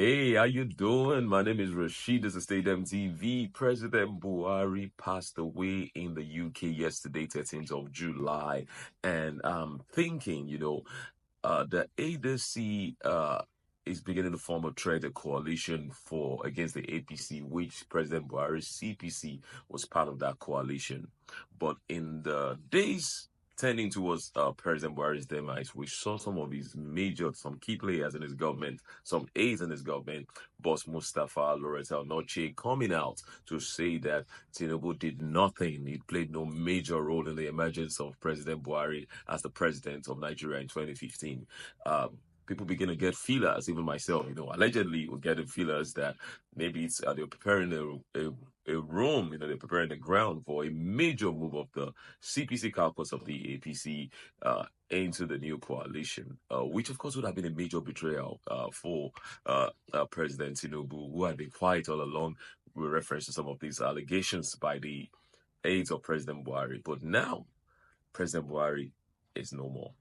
Hey, how you doing? My name is Rashid. This is State MTV. President Buhari passed away in the UK yesterday, 13th of July. And I'm thinking, the ADC is beginning to form a trade coalition for against the APC, which President Buhari's CPC was part of that coalition. But in the days tending towards President Buhari's demise, we saw some key players in his government, some aides in his government, Boss Mustapha, Lauretta, Onochie, coming out to say that Tinubu did nothing. He played no major role in the emergence of President Buhari as the president of Nigeria in 2015. People begin to get feelers, even myself, allegedly we're getting feelers that maybe it's they're preparing a room, they're preparing the ground for a major move of the CPC caucus of the APC into the new coalition, which of course would have been a major betrayal for President Tinubu, who had been quiet all along with reference to some of these allegations by the aides of President Buhari. But now, President Buhari is no more.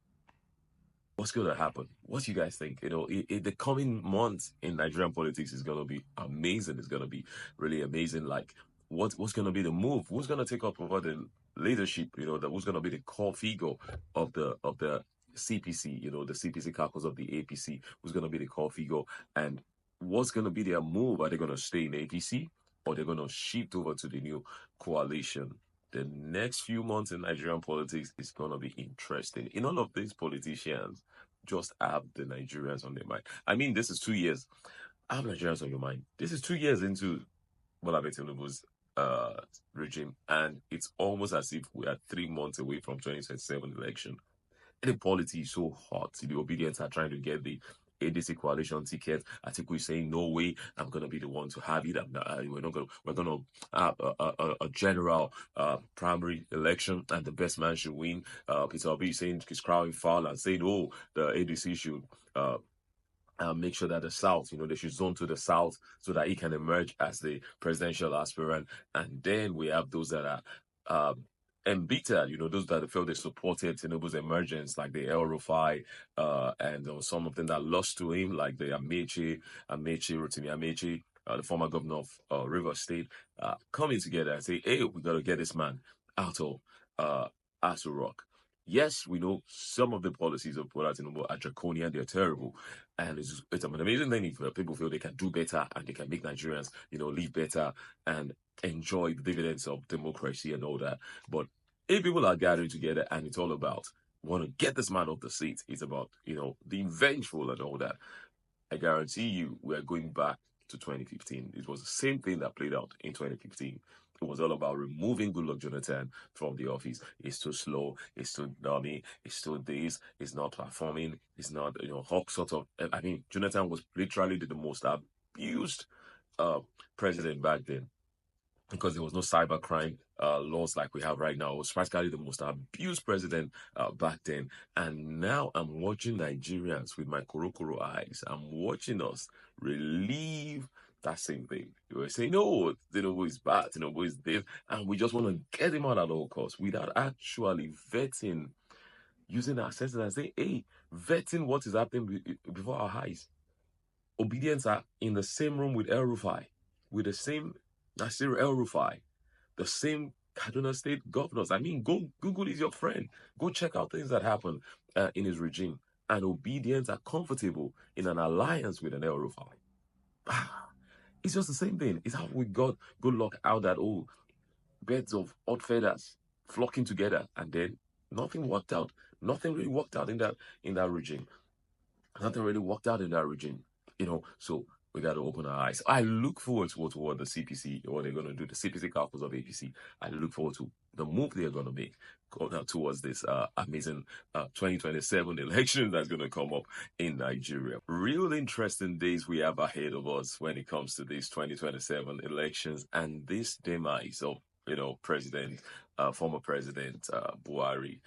What's going to happen? What do you guys think? The coming months in Nigerian politics is going to be amazing. It's going to be really amazing. Like, what's going to be the move? Who's going to take up over the leadership? Who's going to be the core figure of the CPC? The CPC caucus of the APC. Who's going to be the core figure? And what's going to be their move? Are they going to stay in APC or they're going to shift over to the new coalition? The next few months in Nigerian politics is going to be interesting. In all of these politicians, just have the Nigerians on their mind. I mean, this is 2 years. Have Nigerians on your mind. This is 2 years into Bola Tinubu's regime, and it's almost as if we are 3 months away from 2027 election. And the polity is so hot. The obedience are trying to get the ADC coalition ticket. I think we're saying no way. I'm gonna be the one to have it. We're gonna have a general primary election, and the best man should win. Peter Obi saying he's crowing foul and saying, oh, the ADC should make sure that the South, they should zone to the South so that he can emerge as the presidential aspirant. And then we have those that are embittered, those that felt they supported Tinubu's emergence, like the El Rufai, and some of them that lost to him, like the Rotimi Amechi, the former governor of Rivers State, coming together and say, hey, we got to get this man out of Aso Rock. Yes, we know some of the policies of Bola Tinubu are draconian, they're terrible. And it's an amazing thing if people feel they can do better and they can make Nigerians, live better and enjoy the dividends of democracy and all that. But if people are gathering together and it's all about want to get this man off the seat, it's about, being vengeful and all that, I guarantee you we're going back to 2015. It was the same thing that played out in 2015. It was all about removing Goodluck Jonathan from the office. It's too slow. It's too dummy. It's too this. It's not performing. It's not, Hawk sort of. I mean, Jonathan was literally the most abused president back then because there was no cybercrime laws like we have right now. It was practically the most abused president back then. And now I'm watching Nigerians with my Korokoro eyes. I'm watching us relieve that same thing. You were saying, no, Tinubu is bad, Tinubu is this, and we just want to get him out at all costs without actually vetting, using our senses and saying, hey, vetting what is happening before our eyes. Obedience are in the same room with El Rufai, with the same Nasir El Rufai, the same Kaduna State governors. I mean, Google is your friend. Go check out things that happen in his regime. And Obedience are comfortable in an alliance with an El Rufai. It's just the same thing. It's how we got good luck out that old beds of odd feathers flocking together, and then nothing worked out. Nothing really worked out in that regime. Nothing really worked out in that regime. So we got to open our eyes. I look forward to what the CPC, what they're going to do, the CPC caucus of APC. I look forward to the move they're going to make towards this amazing 2027 election that's going to come up in Nigeria. Real interesting days we have ahead of us when it comes to these 2027 elections and this demise of former President Buhari,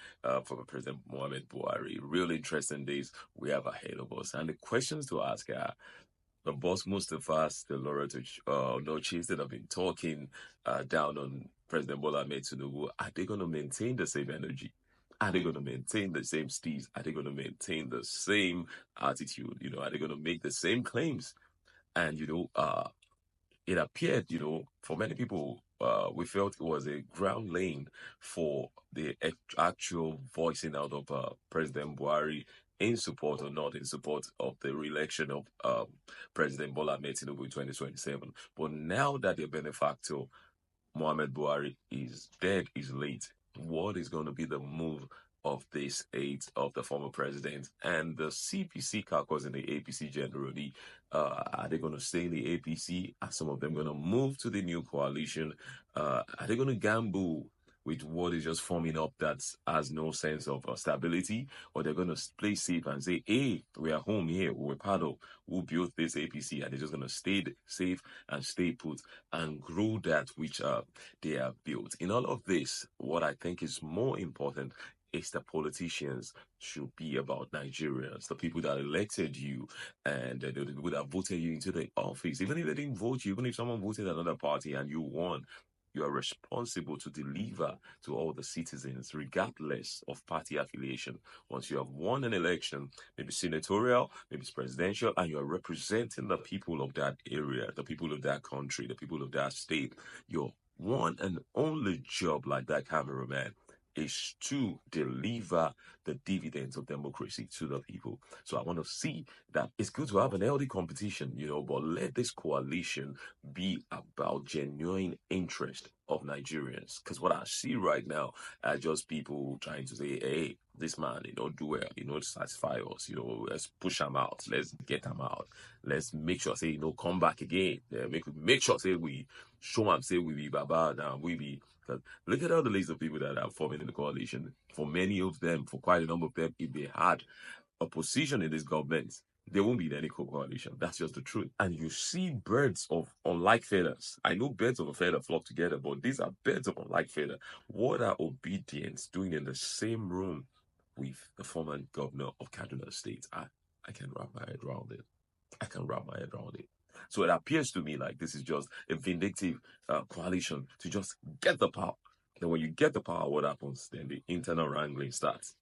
former President Muhammad Buhari. Real interesting days we have ahead of us. And the questions to ask are, the boss Mustapha, the Lauretta, Onochie that have been talking down on President Bola Tinubu, are they going to maintain the same energy? Are they going to maintain the same steez? Are they going to maintain the same attitude? Are they going to make the same claims And it appeared, for many people, we felt it was a ground laying for the actual voicing out of President Buhari in support or not in support of the re-election of President Bola Tinubu in 2027. But now that the benefactor Mohamed Buhari is dead, is late. What is going to be the move of this aide of the former president and the CPC caucus and the APC generally? Are they going to stay in the APC? Are some of them going to move to the new coalition? Are they going to gamble with what is just forming up that has no sense of stability? Or they're going to play safe and say, hey, we are home here. We're part of who built this APC, and they're just going to stay safe and stay put and grow that which they have built. In all of this, what I think is more important is the politicians should be about Nigerians, the people that elected you, and the people that voted you into the office. Even if they didn't vote you, even if someone voted another party and you won, you are responsible to deliver to all the citizens, regardless of party affiliation. Once you have won an election, maybe senatorial, maybe it's presidential, and you're representing the people of that area, the people of that country, the people of that state, your one and only job, like that cameraman, is to deliver the dividends of democracy to the people. So I want to see that it's good to have an healthy competition, but let this coalition be about genuine interest of Nigerians. Because what I see right now are just people trying to say, hey, this man, do well, satisfy us, let's push him out, let's get him out, let's make sure, say, come back again. Make sure, say, we show him, say, we be Baba, now we be. Look at all the list of people that are forming in the coalition. For many of them, for quite a number of them, if they had a position in this government, there won't be any coalition. That's just the truth. And you see birds of unlike feathers. I know birds of a feather flock together, but these are birds of unlike feather. What are Obedience doing in the same room with the former governor of Kaduna State? I can wrap my head around it. I can wrap my head around it. So it appears to me like this is just a vindictive coalition to just get the power. Then when you get the power, what happens? Then the internal wrangling starts.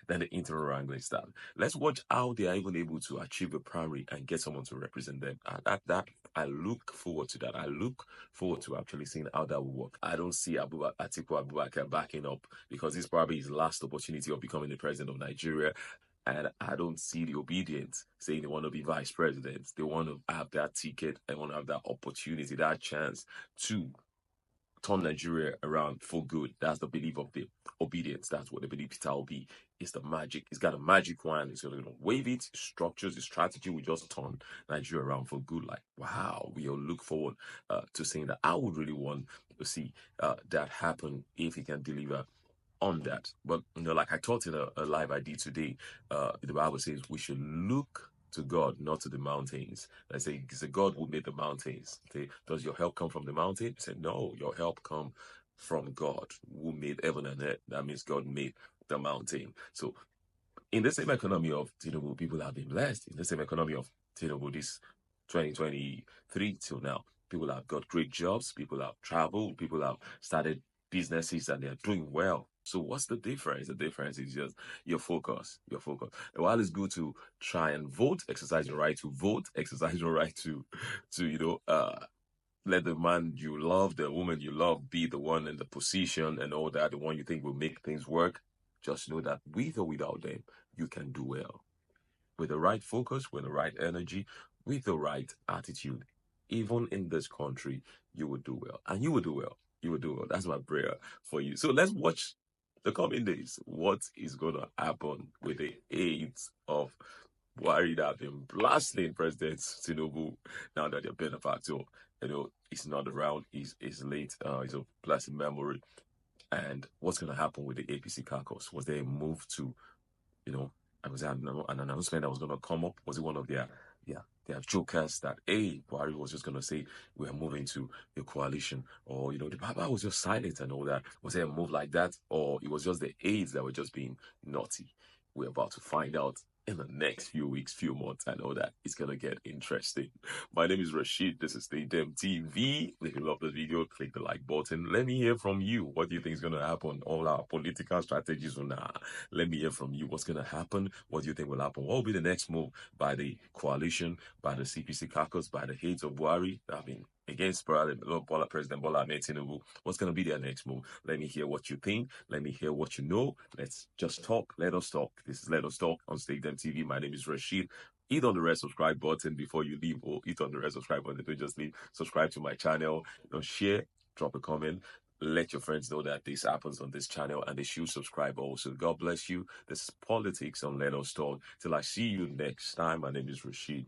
Let's watch how they are even able to achieve a primary and get someone to represent them. That I look forward to that. I look forward to actually seeing how that will work. I don't see Atiku Abubakar backing up because it's probably his last opportunity of becoming the president of Nigeria. And I don't see the Obedience saying they want to be vice presidents. They want to have that ticket. They want to have that opportunity, that chance to turn Nigeria around for good. That's the belief of the Obedience. That's what they believe Peter Obi is the magic. He's got a magic wand. He's going to wave it, structures, the strategy will just turn Nigeria around for good. Like, wow, we all look forward to seeing that. I would really want to see that happen if he can deliver on that. But like I taught in a live I did today, the Bible says we should look to God, not to the mountains. I say, it's a God who made the mountains. Say, does your help come from the mountain? I said, no, your help come from God who made heaven and earth. That means God made the mountain. So in the same economy of Tinubu, people have been blessed. In the same economy of Tinubu, this 2023 till now, people have got great jobs, people have traveled, people have started businesses and they're doing well. So what's the difference? The difference is just your focus. And while it's good to try and vote, exercise your right to vote, exercise your right to let the man you love, the woman you love be the one in the position and all that, the one you think will make things work. Just know that with or without them, you can do well. With the right focus, with the right energy, with the right attitude, even in this country, you will do well. And you will do well. You will do well. That's my prayer for you. So let's watch the coming days. What is going to happen with the aides of Buhari that have been blasting President Tinubu now that they're benefactor? He's not around. He's late. He's of blessed memory. And what's going to happen with the APC caucus? Was there a move to, was there an announcement that was going to come up? Was it one of their jokers that, hey, Buhari was just going to say, we're moving to a coalition? Or, the Baba was just silent and all that. Was there a move like that? Or it was just the aides that were just being naughty? We're about to find out in the next few weeks, few months. I know that it's gonna get interesting. My name is Rashid. This is Stadium TV. If you love the video, click the like button. Let me hear from you. What do you think is gonna happen? All our political strategies or nah. Let me hear from you. What's gonna happen? What do you think will happen? What will be the next move by the coalition, by the CPC Caucus, by the heads of Buhari? I mean, against President Bola Tinubu, what's going to be their next move? Let me hear what you think. Let me hear what you know. Let's just talk. Let us talk. This is Let Us Talk on Stadium TV. My name is Rashid. Hit on the red subscribe button before you leave, or hit on the red subscribe button. Don't just leave. Subscribe to my channel. Share, drop a comment. Let your friends know that this happens on this channel and they should subscribe also. God bless you. This is politics on Let Us Talk. Till I see you next time. My name is Rashid.